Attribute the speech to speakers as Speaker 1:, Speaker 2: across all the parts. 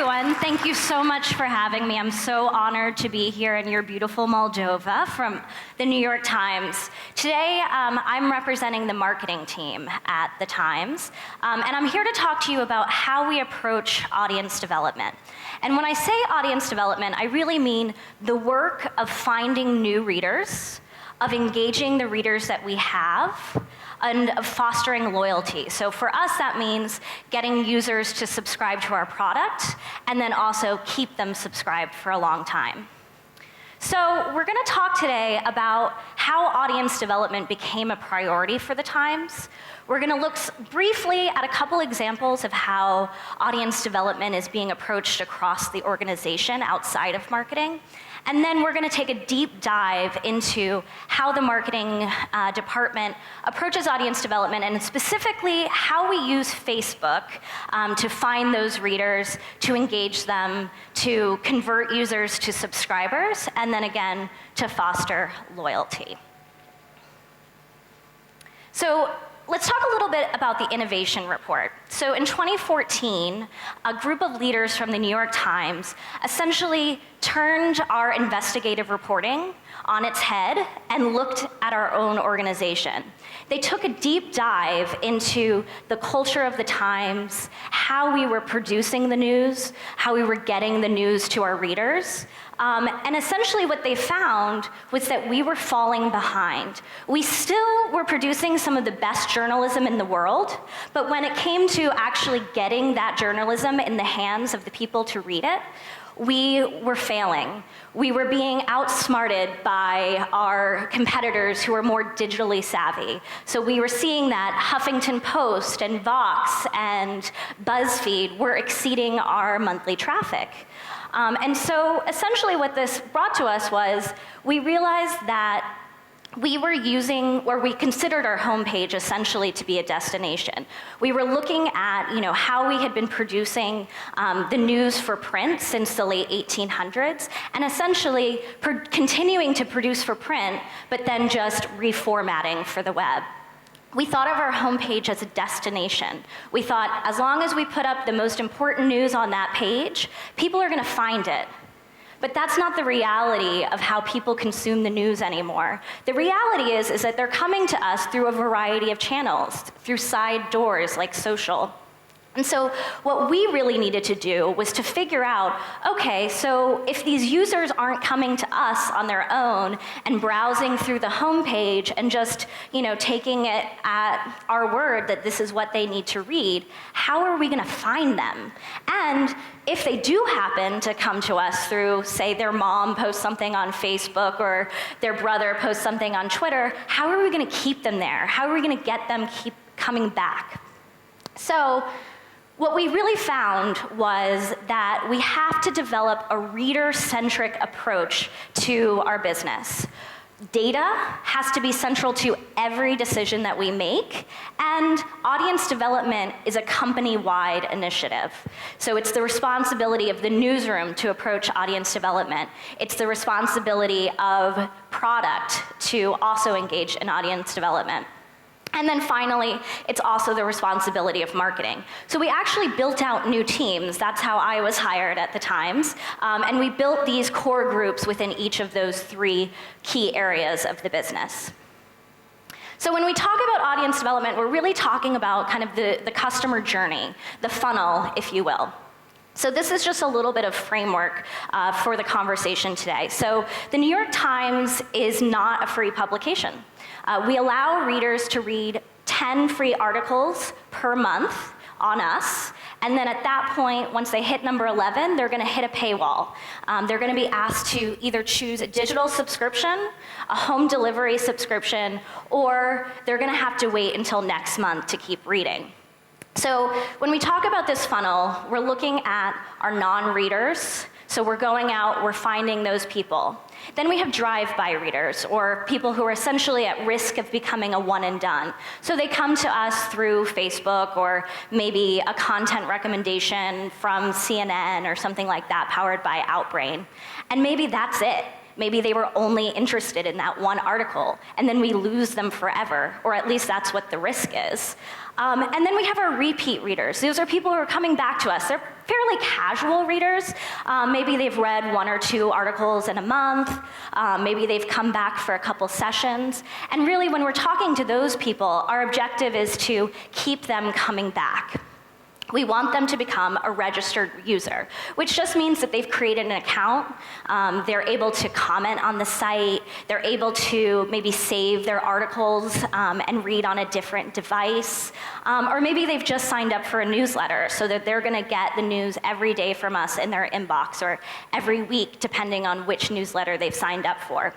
Speaker 1: everyone. Thank you so much for having me. I'm so honored to be here in your beautiful Moldova from the New York Times. Today, I'm representing the marketing team at the Times, and I'm here to talk to you about how we approach audience development. And when I say audience development, I really mean the work of finding new readers, of engaging the readers that we have, and of fostering loyalty. So for us, that means getting users to subscribe to our product and then also keep them subscribed for a long time. So we're gonna talk today about how audience development became a priority for the Times. We're gonna look briefly at a couple examples of how audience development is being approached across the organization outside of marketing. And then we're gonna take a deep dive into how the marketing department approaches audience development, and specifically how we use Facebook to find those readers, to engage them, to convert users to subscribers, and then again, to foster loyalty. So let's talk a little bit about the innovation report. So in 2014, a group of leaders from the New York Times essentially turned our investigative reporting on its head and looked at our own organization. They took a deep dive into the culture of the Times, how we were producing the news, how we were getting the news to our readers, and essentially what they found was that we were falling behind. We still were producing some of the best journalism in the world, but when it came to actually getting that journalism in the hands of the people to read it, we were failing. We were being outsmarted by our competitors who were more digitally savvy. So we were seeing that Huffington Post and Vox and BuzzFeed were exceeding our monthly traffic. And so essentially what this brought to us was we realized that we were using, or we considered our homepage essentially to be a destination. We were looking at, how we had been producing the news for print since the late 1800s, and essentially continuing to produce for print, but then just reformatting for the web. We thought of our homepage as a destination. We thought, as long as we put up the most important news on that page, people are gonna find it. But that's not the reality of how people consume the news anymore. The reality is that they're coming to us through a variety of channels, through side doors like social. And so what we really needed to do was to figure out, okay, so if these users aren't coming to us on their own and browsing through the homepage and just, taking it at our word that this is what they need to read, how are we gonna find them? And if they do happen to come to us through, say, their mom posts something on Facebook or their brother posts something on Twitter, how are we gonna keep them there? How are we gonna get them keep coming back? So, what we really found was that we have to develop a reader-centric approach to our business. Data has to be central to every decision that we make, and audience development is a company-wide initiative. So it's the responsibility of the newsroom to approach audience development. It's the responsibility of product to also engage in audience development. And then finally, it's also the responsibility of marketing. So we actually built out new teams. That's how I was hired at the Times. And we built these core groups within each of those three key areas of the business. So when we talk about audience development, we're really talking about kind of the customer journey, the funnel, if you will. So this is just a little bit of framework for the conversation today. So the New York Times is not a free publication. We allow readers to read 10 free articles per month on us, and then at that point, once they hit number 11, they're gonna hit a paywall. They're gonna be asked to either choose a digital subscription, a home delivery subscription, or they're gonna have to wait until next month to keep reading. So when we talk about this funnel, we're looking at our non-readers. So we're going out, we're finding those people. Then we have drive-by readers, or people who are essentially at risk of becoming a one and done. So they come to us through Facebook, or maybe a content recommendation from CNN or something like that, powered by Outbrain. And maybe that's it. maybe they were only interested in that one article, and then we lose them forever, or at least that's what the risk is. And then we have our repeat readers. Those are people who are coming back to us. They're fairly casual readers. Maybe they've read 1 or 2 articles in a month. Maybe they've come back for a couple sessions. And really, when we're talking to those people, our objective is to keep them coming back. We want them to become a registered user, which just means that they've created an account, they're able to comment on the site, they're able to maybe save their articles and read on a different device, or maybe they've just signed up for a newsletter so that they're gonna get the news every day from us in their inbox, or every week, depending on which newsletter they've signed up for.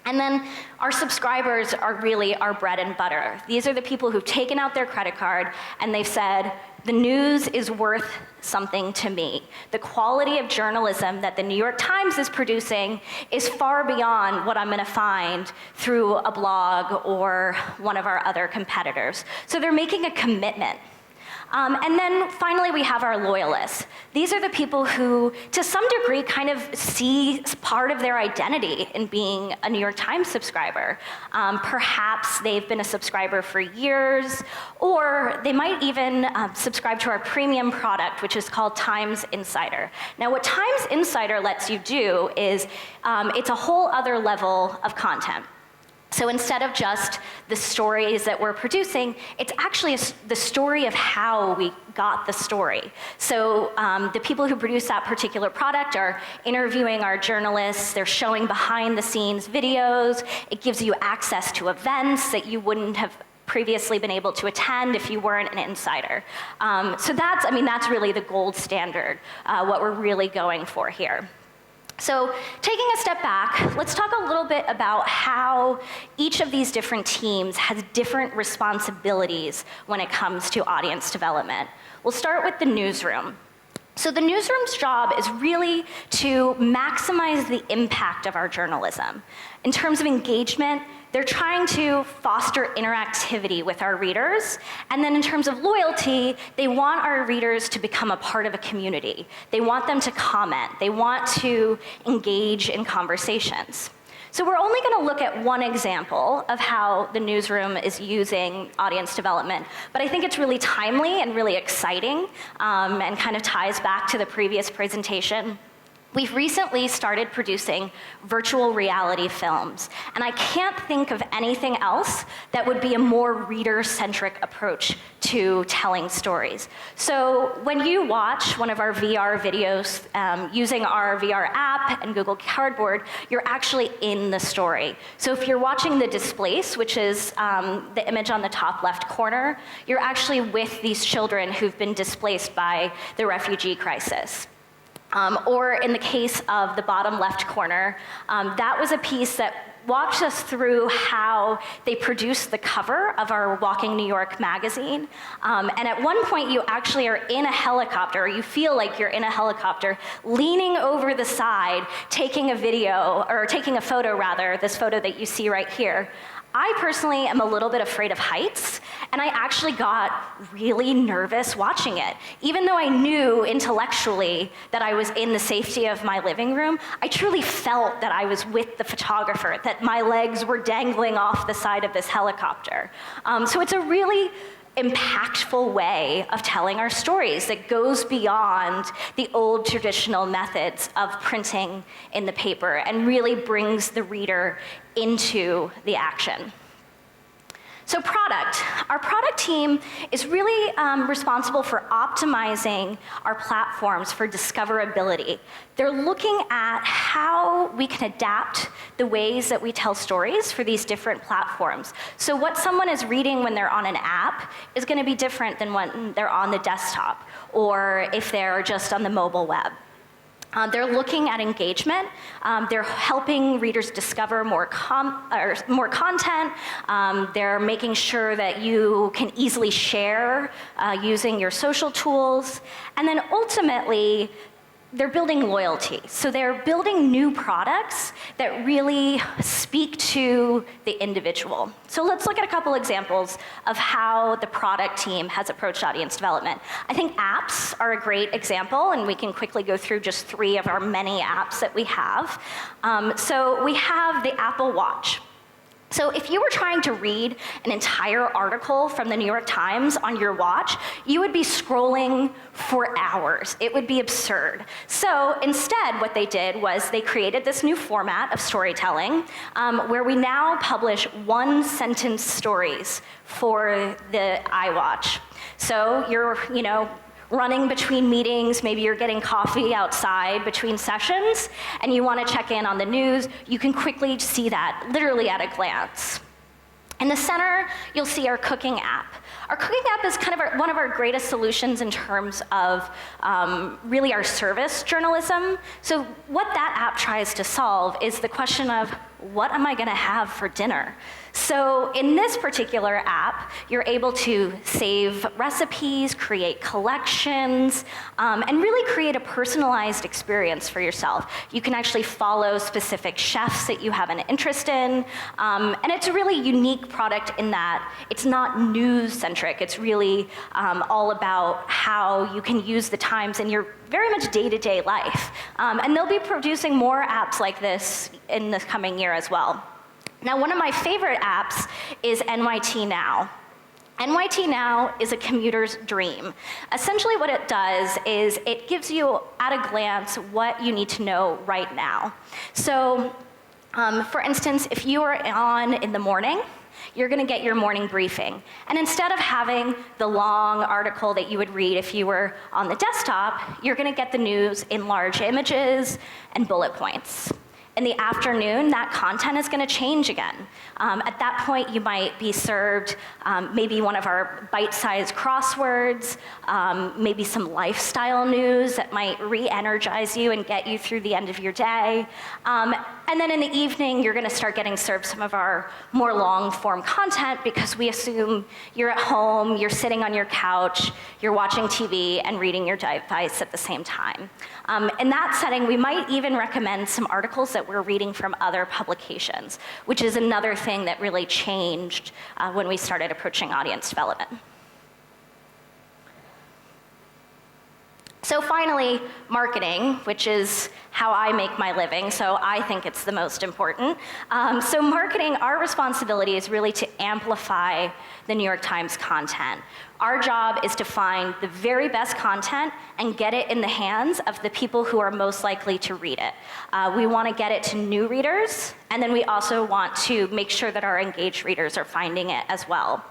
Speaker 1: And then our subscribers are really our bread and butter. These are the people who've taken out their credit card and they've said, the news is worth something to me. The quality of journalism that the New York Times is producing is far beyond what I'm gonna find through a blog or one of our other competitors. So they're making a commitment. And then finally, we have our loyalists. These are the people who, to some degree, kind of see part of their identity in being a New York Times subscriber. Perhaps they've been a subscriber for years, or they might even subscribe to our premium product, which is called Times Insider. Now, what Times Insider lets you do is, it's a whole other level of content. So instead of just the stories that we're producing, it's actually the story of how we got the story. So the people who produce that particular product are interviewing our journalists, they're showing behind the scenes videos, it gives you access to events that you wouldn't have previously been able to attend if you weren't an insider. So that's really the gold standard, what we're really going for here. So taking a step back, let's talk a little bit about how each of these different teams has different responsibilities when it comes to audience development. We'll start with the newsroom. So the newsroom's job is really to maximize the impact of our journalism. In terms of engagement, they're trying to foster interactivity with our readers. And then in terms of loyalty, they want our readers to become a part of a community. They want them to comment. They want to engage in conversations. So we're only gonna look at one example of how the newsroom is using audience development, but I think it's really timely and really exciting, and kind of ties back to the previous presentation. We've recently started producing virtual reality films, and I can't think of anything else that would be a more reader-centric approach to telling stories. So when you watch one of our VR videos using our VR app and Google Cardboard, you're actually in the story. So if you're watching The Displaced, which is the image on the top left corner, you're actually with these children who've been displaced by the refugee crisis. Or in the case of the bottom left corner, that was a piece that walked us through how they produced the cover of our Walking New York magazine. And at one point, you actually are in a helicopter, or you feel like you're in a helicopter, leaning over the side, taking a video, or taking a photo rather, this photo that you see right here. I personally am a little bit afraid of heights, and I actually got really nervous watching it. Even though I knew intellectually that I was in the safety of my living room, I truly felt that I was with the photographer, that my legs were dangling off the side of this helicopter. So it's a really impactful way of telling our stories that goes beyond the old traditional methods of printing in the paper and really brings the reader into the action. So product. Our product team is really responsible for optimizing our platforms for discoverability. They're looking at how we can adapt the ways that we tell stories for these different platforms. So what someone is reading when they're on an app is going to be different than when they're on the desktop, or if they're just on the mobile web. They're looking at engagement. They're helping readers discover more content. They're making sure that you can easily share using your social tools. And then ultimately, they're building loyalty. So they're building new products that really speak to the individual. So let's look at a couple examples of how the product team has approached audience development. I think apps are a great example, and we can quickly go through just 3 of our many apps that we have. So we have the Apple Watch. So if you were trying to read an entire article from the New York Times on your watch, you would be scrolling for hours. It would be absurd. So instead, what they did was they created this new format of storytelling where we now publish 1-sentence stories for the Iwatch. So you're, running between meetings, maybe you're getting coffee outside between sessions, and you want to check in on the news, you can quickly see that, literally at a glance. In the center, you'll see our cooking app. Our cooking app is kind of one of our greatest solutions in terms of really our service journalism. So what that app tries to solve is the question of, what am I gonna have for dinner? So in this particular app, you're able to save recipes, create collections, and really create a personalized experience for yourself. You can actually follow specific chefs that you have an interest in, and it's a really unique product in that it's not news-centric. It's really all about how you can use the Times in your very much day-to-day life. And they'll be producing more apps like this in the coming year as well. Now, one of my favorite apps is NYT Now. NYT Now is a commuter's dream. Essentially what it does is it gives you, at a glance, what you need to know right now. So, for instance, if you are on in the morning, you're gonna get your morning briefing. And instead of having the long article that you would read if you were on the desktop, you're gonna get the news in large images and bullet points. In the afternoon, that content is gonna change again. At that point, you might be served maybe one of our bite-sized crosswords, maybe some lifestyle news that might re-energize you and get you through the end of your day. And then in the evening, you're gonna start getting served some of our more long-form content because we assume you're at home, you're sitting on your couch, you're watching TV and reading your device at the same time. In that setting, we might even recommend some articles that we're reading from other publications, which is another thing that really changed when we started approaching audience development. So finally, marketing, which is how I make my living, so I think it's the most important. So marketing, our responsibility is really to amplify the New York Times content. Our job is to find the very best content and get it in the hands of the people who are most likely to read it. We want to get it to new readers, and then we also want to make sure that our engaged readers are finding it as well.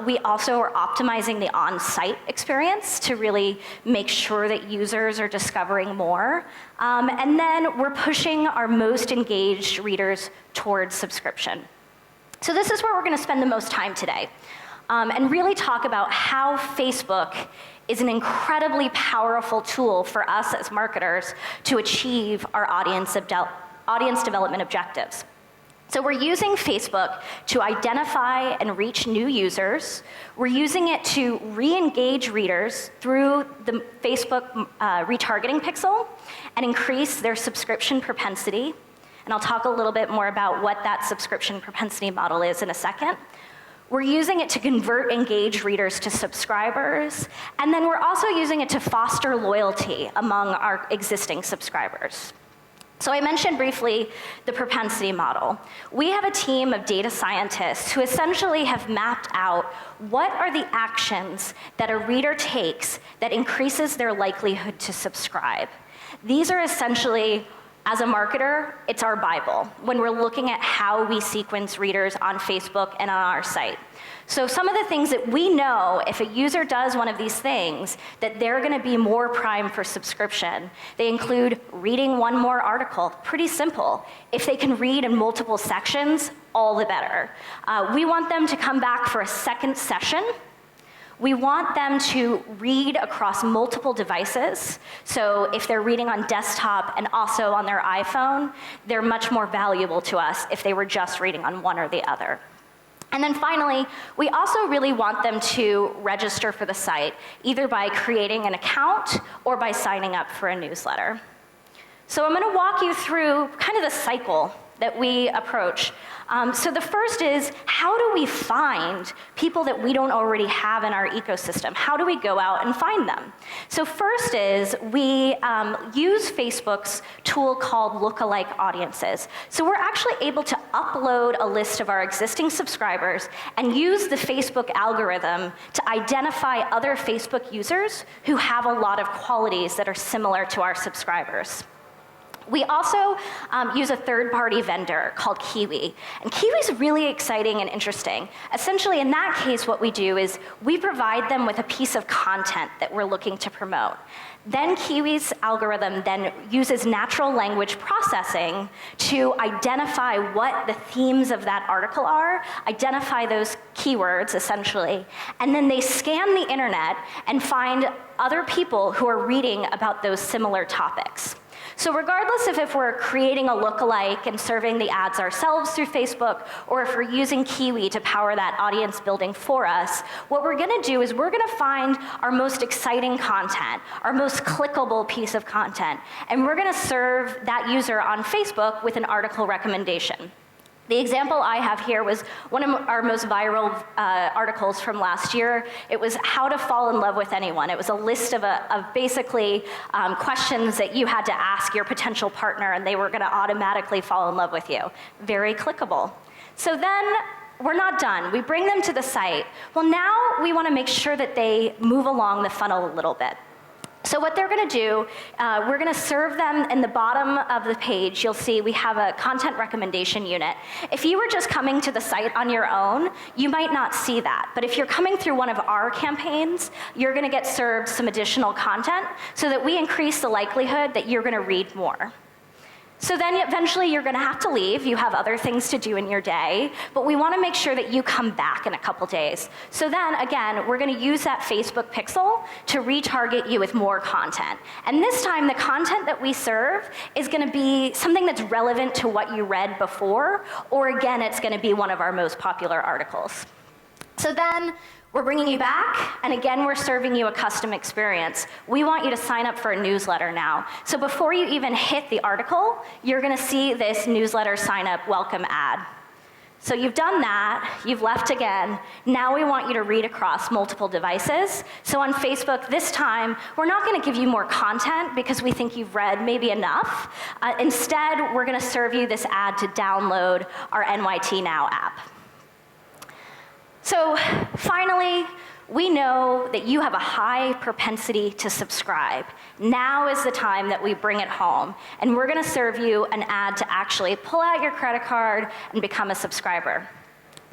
Speaker 1: We also are optimizing the on-site experience to really make sure that users are discovering more. And then we're pushing our most engaged readers towards subscription. So this is where we're gonna spend the most time today, and really talk about how Facebook is an incredibly powerful tool for us as marketers to achieve our audience development objectives. So we're using Facebook to identify and reach new users. We're using it to re-engage readers through the Facebook retargeting pixel and increase their subscription propensity. And I'll talk a little bit more about what that subscription propensity model is in a second. We're using it to convert engaged readers to subscribers. And then we're also using it to foster loyalty among our existing subscribers. So I mentioned briefly the propensity model. We have a team of data scientists who essentially have mapped out what are the actions that a reader takes that increases their likelihood to subscribe. These are essentially, as a marketer, it's our Bible when we're looking at how we sequence readers on Facebook and on our site. So some of the things that we know, if a user does one of these things, that they're gonna be more primed for subscription. They include reading one more article, pretty simple. If they can read in multiple sections, all the better. We want them to come back for a second session. We want them to read across multiple devices. So if they're reading on desktop and also on their iPhone, they're much more valuable to us if they were just reading on one or the other. And then finally, we also really want them to register for the site, either by creating an account or by signing up for a newsletter. So I'm gonna walk you through kind of the cycle that we approach. So the first is, how do we find people that we don't already have in our ecosystem? How do we go out and find them? So first is, we use Facebook's tool called Lookalike Audiences. So we're actually able to upload a list of our existing subscribers and use the Facebook algorithm to identify other Facebook users who have a lot of qualities that are similar to our subscribers. We also use a third-party vendor called Kiwi. And Kiwi's really exciting and interesting. Essentially, in that case, what we do is we provide them with a piece of content that we're looking to promote. Then Kiwi's algorithm then uses natural language processing to identify what the themes of that article are, identify those keywords, essentially, and then they scan the internet and find other people who are reading about those similar topics. So regardless of if we're creating a lookalike and serving the ads ourselves through Facebook, or if we're using Kiwi to power that audience building for us, what we're gonna do is we're gonna find our most exciting content, our most clickable piece of content, and we're gonna serve that user on Facebook with an article recommendation. The example I have here was one of our most viral articles from last year. It was how to fall in love with anyone. It was a list of basically questions that you had to ask your potential partner, and they were gonna automatically fall in love with you. Very clickable. So then, we're not done. We bring them to the site. Well, now we wanna make sure that they move along the funnel a little bit. So what they're gonna do, we're gonna serve them in the bottom of the page. You'll see we have a content recommendation unit. If you were just coming to the site on your own, you might not see that. But if you're coming through one of our campaigns, you're gonna get served some additional content so that we increase the likelihood that you're gonna read more. So then eventually you're gonna have to leave. You have other things to do in your day, but we wanna make sure that you come back in a couple days. So then, again, we're gonna use that Facebook pixel to retarget you with more content. And this time, the content that we serve is gonna be something that's relevant to what you read before, or again, it's gonna be one of our most popular articles. So then, we're bringing you back, and again, we're serving you a custom experience. We want you to sign up for a newsletter now. So before you even hit the article, you're gonna see this newsletter sign up welcome ad. So you've done that, you've left again. Now we want you to read across multiple devices. So on Facebook, this time, we're not gonna give you more content because we think you've read maybe enough. Instead, we're gonna serve you this ad to download our NYT Now app. So finally, we know that you have a high propensity to subscribe. Now is the time that we bring it home, and we're gonna serve you an ad to actually pull out your credit card and become a subscriber.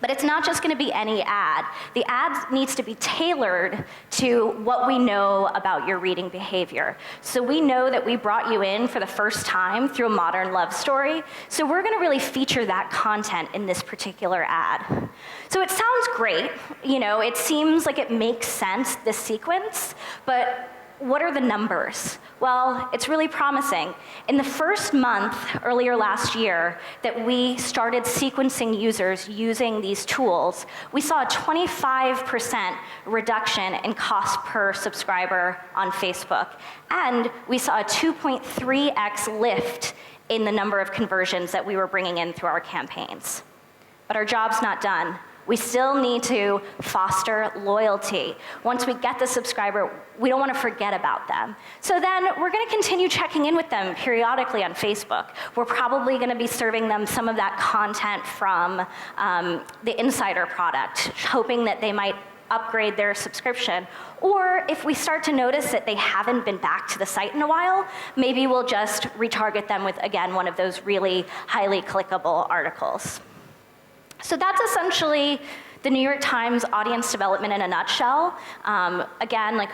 Speaker 1: But it's not just gonna be any ad. The ad needs to be tailored to what we know about your reading behavior. So we know that we brought you in for the first time through a modern love story, so we're gonna really feature that content in this particular ad. So it sounds great, you know, it seems like it makes sense, this sequence, but what are the numbers? Well, it's really promising. In the first month, earlier last year, that we started sequencing users using these tools, we saw a 25% reduction in cost per subscriber on Facebook. And we saw a 2.3x lift in the number of conversions that we were bringing in through our campaigns. But our job's not done. We still need to foster loyalty. Once we get the subscriber, we don't want to forget about them. So then we're going to continue checking in with them periodically on Facebook. We're probably going to be serving them some of that content from the Insider product, hoping that they might upgrade their subscription. Or if we start to notice that they haven't been back to the site in a while, maybe we'll just retarget them with, again, one of those really highly clickable articles. So that's essentially the New York Times audience development in a nutshell. Again, like,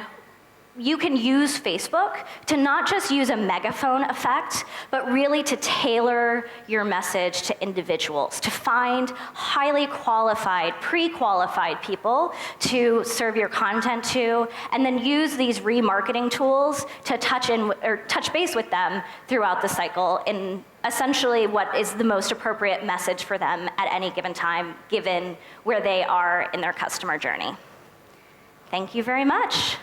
Speaker 1: you can use Facebook to not just use a megaphone effect, but really to tailor your message to individuals, to find highly qualified, pre-qualified people to serve your content to, and then use these remarketing tools to touch base with them throughout the cycle in essentially what is the most appropriate message for them at any given time, given where they are in their customer journey. Thank you very much.